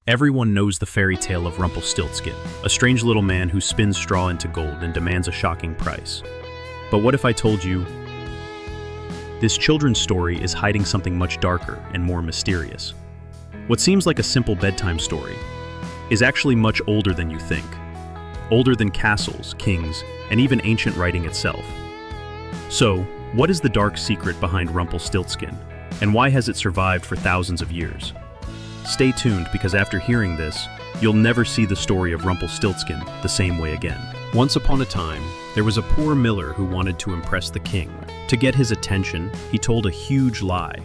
Everyone knows the fairy tale of Rumpelstiltskin, a strange little man who spins straw into gold and demands a shocking price. But what if I told you this children's story is hiding something much darker and more mysterious? What seems like a simple bedtime story is actually much older than you think. Older than castles, kings, and even ancient writing itself. So, what is the dark secret behind Rumpelstiltskin, and why has it survived for thousands of years? Stay tuned, because after hearing this, you'll never see the story of Rumpelstiltskin the same way again. Once upon a time, there was a poor miller who wanted to impress the king. To get his attention, he told a huge lie.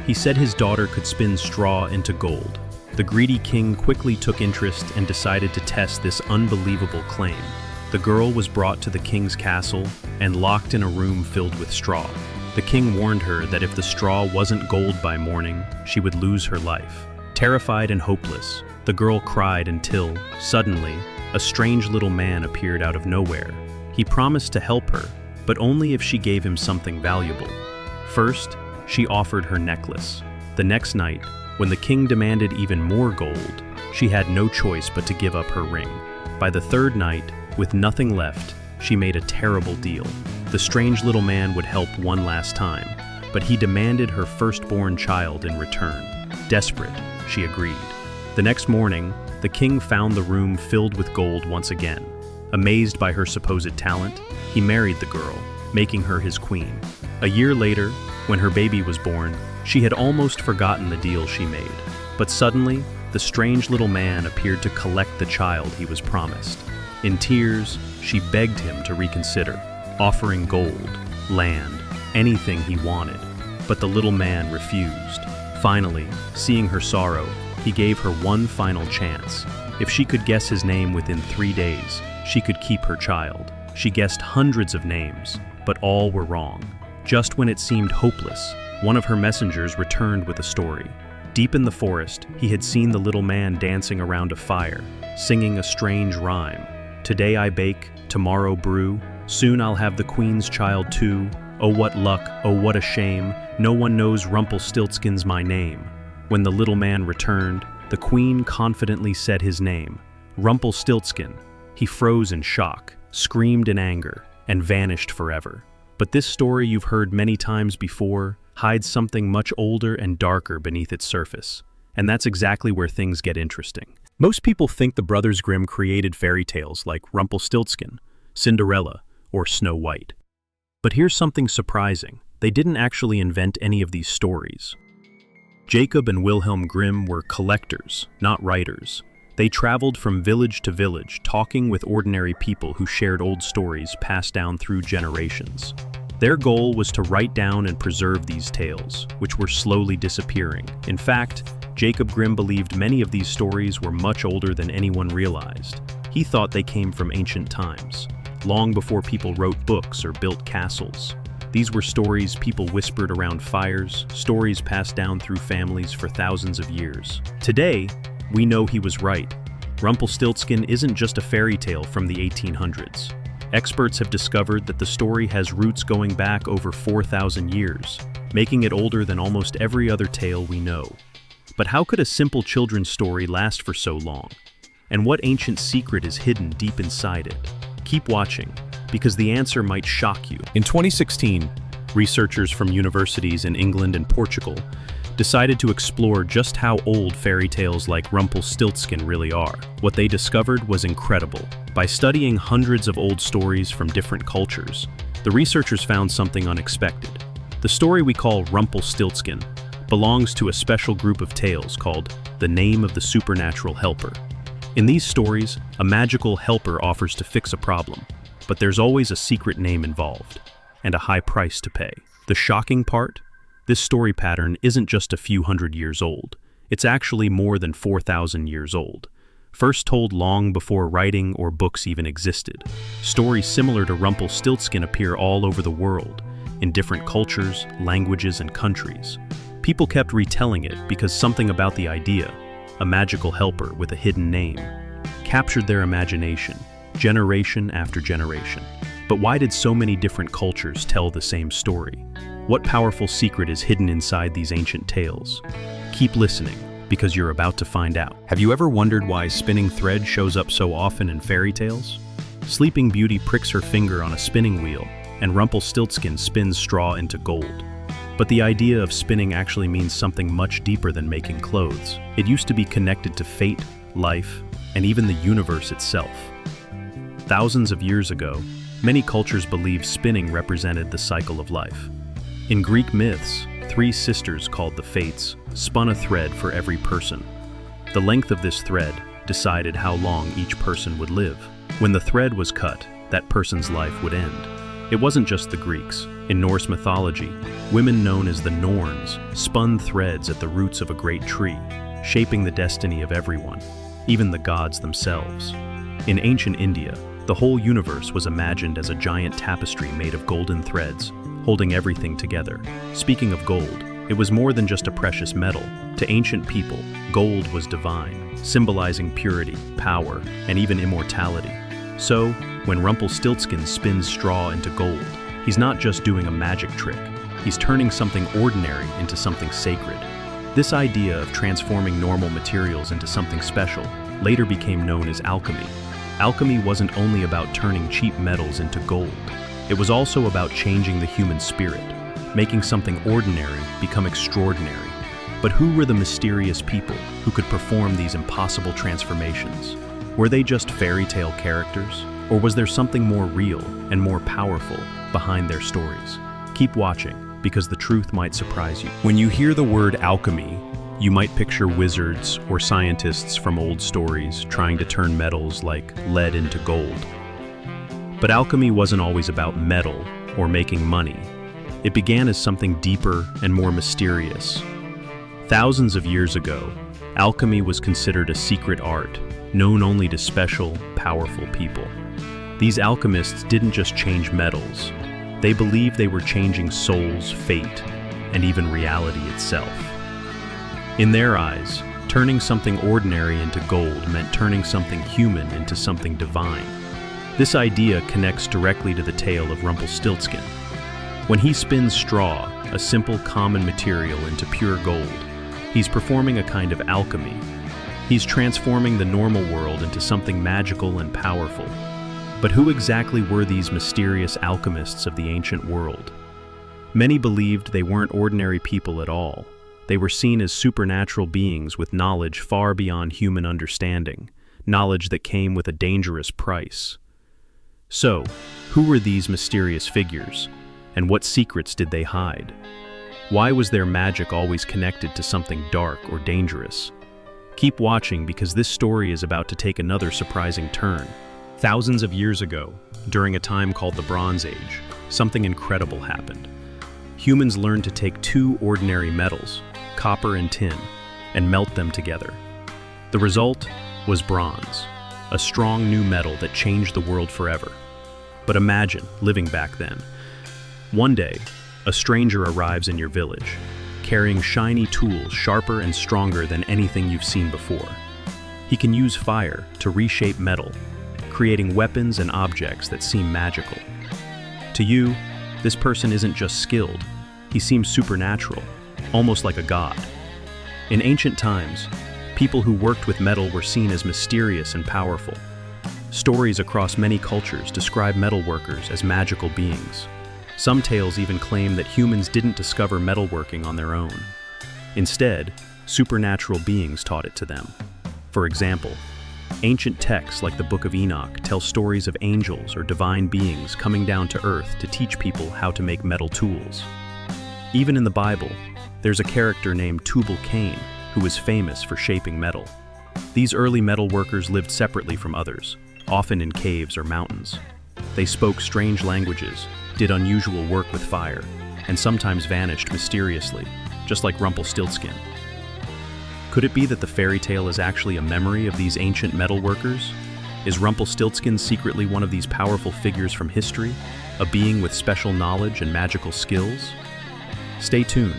He said his daughter could spin straw into gold. The greedy king quickly took interest and decided to test this unbelievable claim. The girl was brought to the king's castle and locked in a room filled with straw. The king warned her that if the straw wasn't gold by morning, she would lose her life. Terrified and hopeless, the girl cried until, suddenly, a strange little man appeared out of nowhere. He promised to help her, but only if she gave him something valuable. First, she offered her necklace. The next night, when the king demanded even more gold, she had no choice but to give up her ring. By the third night, with nothing left, she made a terrible deal. The strange little man would help one last time, but he demanded her firstborn child in return. Desperate, she agreed. The next morning, the king found the room filled with gold once again. Amazed by her supposed talent, he married the girl, making her his queen. A year later, when her baby was born, she had almost forgotten the deal she made. But suddenly, the strange little man appeared to collect the child he was promised. In tears, she begged him to reconsider, offering gold, land, anything he wanted. But the little man refused. Finally, seeing her sorrow, he gave her one final chance. If she could guess his name within 3 days, she could keep her child. She guessed hundreds of names, but all were wrong. Just when it seemed hopeless, one of her messengers returned with a story. Deep in the forest, he had seen the little man dancing around a fire, singing a strange rhyme. Today I bake, tomorrow brew, soon I'll have the queen's child too. Oh what luck, oh what a shame, no one knows Rumpelstiltskin's my name. When the little man returned, the queen confidently said his name, Rumpelstiltskin. He froze in shock, screamed in anger, and vanished forever. But this story you've heard many times before hides something much older and darker beneath its surface. And that's exactly where things get interesting. Most people think the Brothers Grimm created fairy tales like Rumpelstiltskin, Cinderella, or Snow White. But here's something surprising. They didn't actually invent any of these stories. Jacob and Wilhelm Grimm were collectors, not writers. They traveled from village to village, talking with ordinary people who shared old stories passed down through generations. Their goal was to write down and preserve these tales, which were slowly disappearing. In fact, Jacob Grimm believed many of these stories were much older than anyone realized. He thought they came from ancient times, long before people wrote books or built castles. These were stories people whispered around fires, stories passed down through families for thousands of years. Today, we know he was right. Rumpelstiltskin isn't just a fairy tale from the 1800s. Experts have discovered that the story has roots going back over 4,000 years, making it older than almost every other tale we know. But how could a simple children's story last for so long? And what ancient secret is hidden deep inside it? Keep watching, because the answer might shock you. In 2016, researchers from universities in England and Portugal decided to explore just how old fairy tales like Rumpelstiltskin really are. What they discovered was incredible. By studying hundreds of old stories from different cultures, the researchers found something unexpected. The story we call Rumpelstiltskin belongs to a special group of tales called the Name of the Supernatural Helper. In these stories, a magical helper offers to fix a problem, but there's always a secret name involved, and a high price to pay. The shocking part? This story pattern isn't just a few hundred years old. It's actually more than 4,000 years old. First told long before writing or books even existed. Stories similar to Rumpelstiltskin appear all over the world, in different cultures, languages, and countries. People kept retelling it because something about the idea, a magical helper with a hidden name, captured their imagination, generation after generation. But why did so many different cultures tell the same story? What powerful secret is hidden inside these ancient tales? Keep listening, Because you're about to find out. Have you ever wondered why spinning thread shows up so often in fairy tales? Sleeping Beauty pricks her finger on a spinning wheel, and Rumpelstiltskin spins straw into gold. But the idea of spinning actually means something much deeper than making clothes. It used to be connected to fate, life, and even the universe itself. Thousands of years ago, many cultures believed spinning represented the cycle of life. In Greek myths, 3 sisters called the Fates spun a thread for every person. The length of this thread decided how long each person would live. When the thread was cut, that person's life would end. It wasn't just the Greeks. In Norse mythology, women known as the Norns spun threads at the roots of a great tree, shaping the destiny of everyone, even the gods themselves. In ancient India, the whole universe was imagined as a giant tapestry made of golden threads, holding everything together. Speaking of gold, it was more than just a precious metal. To ancient people, gold was divine, symbolizing purity, power, and even immortality. So, when Rumpelstiltskin spins straw into gold, he's not just doing a magic trick, he's turning something ordinary into something sacred. This idea of transforming normal materials into something special later became known as alchemy. Alchemy wasn't only about turning cheap metals into gold. It was also about changing the human spirit, making something ordinary become extraordinary. But who were the mysterious people who could perform these impossible transformations? Were they just fairy tale characters? Or was there something more real and more powerful behind their stories? Keep watching, because the truth might surprise you. When you hear the word alchemy, you might picture wizards or scientists from old stories trying to turn metals like lead into gold. But alchemy wasn't always about metal or making money. It began as something deeper and more mysterious. Thousands of years ago, alchemy was considered a secret art, known only to special, powerful people. These alchemists didn't just change metals. They believed they were changing souls, fate, and even reality itself. In their eyes, turning something ordinary into gold meant turning something human into something divine. This idea connects directly to the tale of Rumpelstiltskin. When he spins straw, a simple common material, into pure gold, he's performing a kind of alchemy. He's transforming the normal world into something magical and powerful. But who exactly were these mysterious alchemists of the ancient world? Many believed they weren't ordinary people at all. They were seen as supernatural beings with knowledge far beyond human understanding, knowledge that came with a dangerous price. So, who were these mysterious figures, and what secrets did they hide? Why was their magic always connected to something dark or dangerous? Keep watching, because this story is about to take another surprising turn. Thousands of years ago, during a time called the Bronze Age, something incredible happened. Humans learned to take 2 ordinary metals, copper and tin, and melt them together. The result was bronze, a strong new metal that changed the world forever. But imagine living back then. One day, a stranger arrives in your village, carrying shiny tools sharper and stronger than anything you've seen before. He can use fire to reshape metal, creating weapons and objects that seem magical. To you, this person isn't just skilled, he seems supernatural, almost like a god. In ancient times, people who worked with metal were seen as mysterious and powerful. Stories across many cultures describe metalworkers as magical beings. Some tales even claim that humans didn't discover metalworking on their own. Instead, supernatural beings taught it to them. For example, ancient texts like the Book of Enoch tell stories of angels or divine beings coming down to earth to teach people how to make metal tools. Even in the Bible, there's a character named Tubal-Cain who is famous for shaping metal. These early metal workers lived separately from others, often in caves or mountains. They spoke strange languages, did unusual work with fire, and sometimes vanished mysteriously, just like Rumpelstiltskin. Could it be that the fairy tale is actually a memory of these ancient metal workers? Is Rumpelstiltskin secretly one of these powerful figures from history, a being with special knowledge and magical skills? Stay tuned,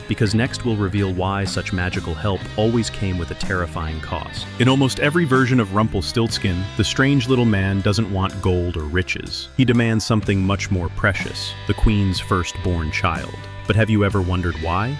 because next we'll reveal why such magical help always came with a terrifying cost. In almost every version of Rumpelstiltskin, the strange little man doesn't want gold or riches. He demands something much more precious, the queen's firstborn child. But have you ever wondered why?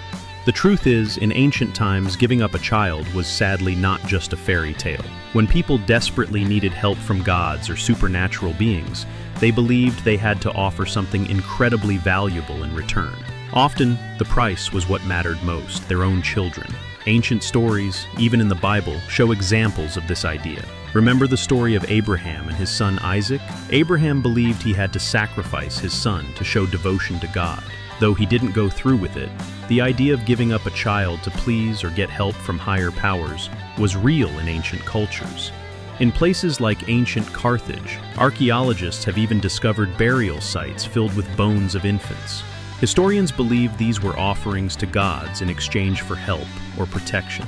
The truth is, in ancient times, giving up a child was sadly not just a fairy tale. When people desperately needed help from gods or supernatural beings, they believed they had to offer something incredibly valuable in return. Often, the price was what mattered most, their own children. Ancient stories, even in the Bible, show examples of this idea. Remember the story of Abraham and his son Isaac? Abraham believed he had to sacrifice his son to show devotion to God. Though he didn't go through with it, the idea of giving up a child to please or get help from higher powers was real in ancient cultures. In places like ancient Carthage, archaeologists have even discovered burial sites filled with bones of infants. Historians believe these were offerings to gods in exchange for help or protection.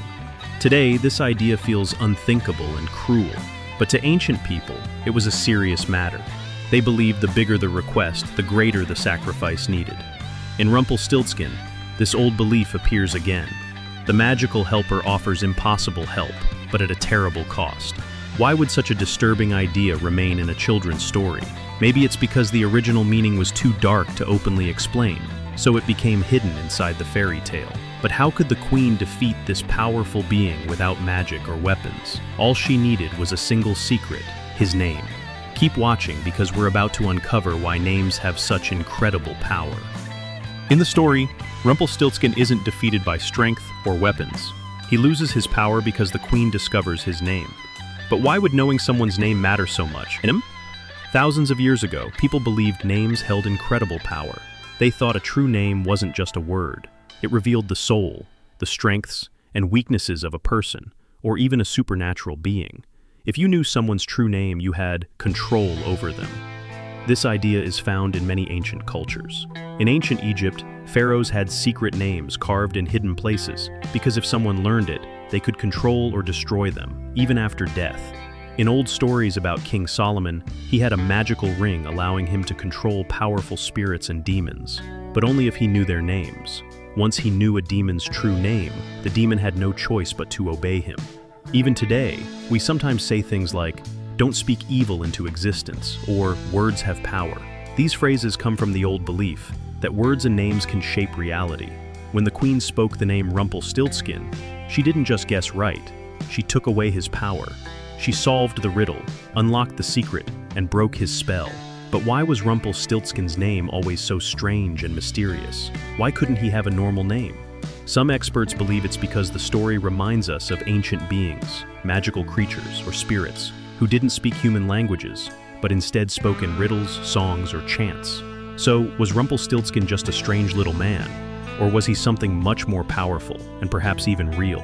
Today, this idea feels unthinkable and cruel, but to ancient people, it was a serious matter. They believed the bigger the request, the greater the sacrifice needed. In Rumpelstiltskin, this old belief appears again. The magical helper offers impossible help, but at a terrible cost. Why would such a disturbing idea remain in a children's story? Maybe it's because the original meaning was too dark to openly explain, so it became hidden inside the fairy tale. But how could the queen defeat this powerful being without magic or weapons? All she needed was a single secret, his name. Keep watching because we're about to uncover why names have such incredible power. In the story, Rumpelstiltskin isn't defeated by strength or weapons. He loses his power because the queen discovers his name. But why would knowing someone's name matter so much? Thousands of years ago, people believed names held incredible power. They thought a true name wasn't just a word. It revealed the soul, the strengths, and weaknesses of a person, or even a supernatural being. If you knew someone's true name, you had control over them. This idea is found in many ancient cultures. In ancient Egypt, pharaohs had secret names carved in hidden places, because if someone learned it, they could control or destroy them, even after death. In old stories about King Solomon, he had a magical ring allowing him to control powerful spirits and demons, but only if he knew their names. Once he knew a demon's true name, the demon had no choice but to obey him. Even today, we sometimes say things like, "Don't speak evil into existence," or "Words have power." These phrases come from the old belief that words and names can shape reality. When the queen spoke the name Rumpelstiltskin, she didn't just guess right, she took away his power. She solved the riddle, unlocked the secret, and broke his spell. But why was Rumpelstiltskin's name always so strange and mysterious? Why couldn't he have a normal name? Some experts believe it's because the story reminds us of ancient beings, magical creatures or spirits, who didn't speak human languages, but instead spoke in riddles, songs, or chants. So, was Rumpelstiltskin just a strange little man? Or was he something much more powerful, and perhaps even real?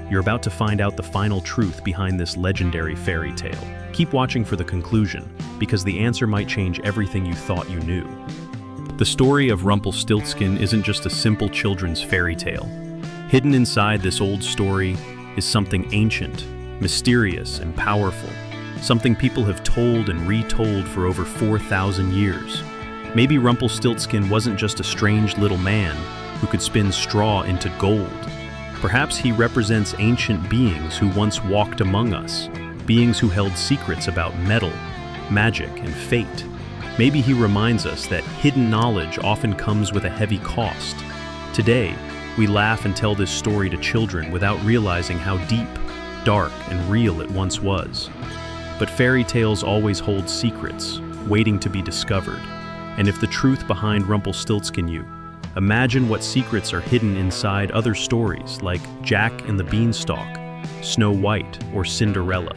You're about to find out the final truth behind this legendary fairy tale. Keep watching for the conclusion, because the answer might change everything you thought you knew. The story of Rumpelstiltskin isn't just a simple children's fairy tale. Hidden inside this old story is something ancient, mysterious, and powerful. Something people have told and retold for over 4,000 years. Maybe Rumpelstiltskin wasn't just a strange little man who could spin straw into gold. Perhaps he represents ancient beings who once walked among us, beings who held secrets about metal, magic, and fate. Maybe he reminds us that hidden knowledge often comes with a heavy cost. Today, we laugh and tell this story to children without realizing how deep, dark, and real it once was. But fairy tales always hold secrets, waiting to be discovered. And if the truth behind Rumpelstiltskin you, imagine what secrets are hidden inside other stories like Jack and the Beanstalk, Snow White, or Cinderella.